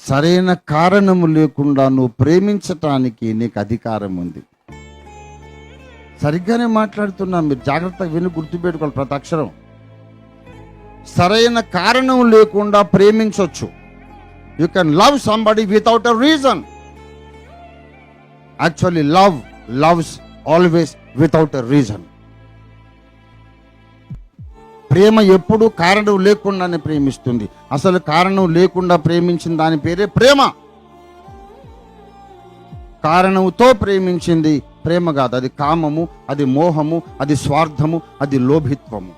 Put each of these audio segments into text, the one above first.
సరైన కారణము లేకుండా నువ్వు ప్రేమించటానికి నీకు అధికారం ఉంది. సరిగ్గానే మాట్లాడుతున్నా, మీరు జాగ్రత్తగా విని గుర్తుపెట్టుకోవాలి ప్రతి అక్షరం. సరైన కారణం లేకుండా ప్రేమించవచ్చు. You can love somebody without a reason. Actually love loves always without a reason. ప్రేమ ఎప్పుడు కారణం లేకుండానే ప్రేమిస్తుంది. అసలు కారణం లేకుండా ప్రేమించిన దాని పేరే ప్రేమ. కారణంతో ప్రేమించింది ప్రేమ కాదు. అది కామము, అది మోహము, అది స్వార్థము, అది లోభిత్వము.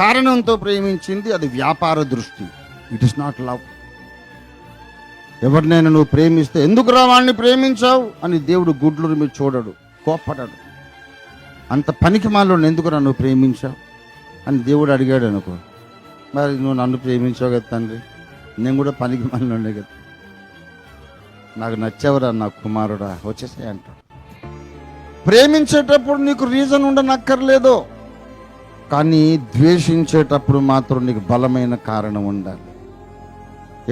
కారణంతో ప్రేమించింది అది వ్యాపార దృష్టి. It is not love. ఎవరినైనా నువ్వు ప్రేమిస్తే ఎందుకురా వాడిని ప్రేమించావు అని దేవుడు గుడ్లు మీరు చూడడు, కోప్పడడు. అంత పనికి మాలోని ఎందుకురా నువ్వు ప్రేమించావు అని దేవుడు అడిగాడు అనుకో, మరి నువ్వు నన్ను ప్రేమించావు కదా తండ్రి, నేను కూడా పనికి మాలోనే కదా, నాకు నచ్చావురా నా కుమారుడా వచ్చేసాయి అంటాడు. ప్రేమించేటప్పుడు నీకు రీజన్ ఉండనక్కర్లేదు, కానీ ద్వేషించేటప్పుడు మాత్రం నీకు బలమైన కారణం ఉండాలి.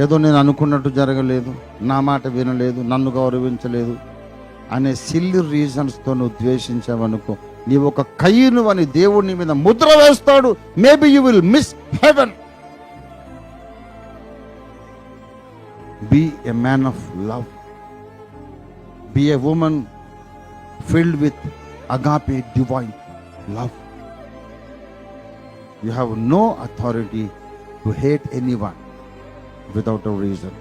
ఏదో నేను అనుకున్నట్టు జరగలేదు, నా మాట వినలేదు, నన్ను గౌరవించలేదు అనే సిల్లీ రీజన్స్తో నువ్వు ద్వేషించావనుకో, నీవు ఒక కయ్యను అని దేవుడు నీ మీద ముద్ర వేస్తాడు. Maybe you will miss heaven. Be a man of love. Be a woman filled with agape divine love. You have no authority to hate anyone without a reason.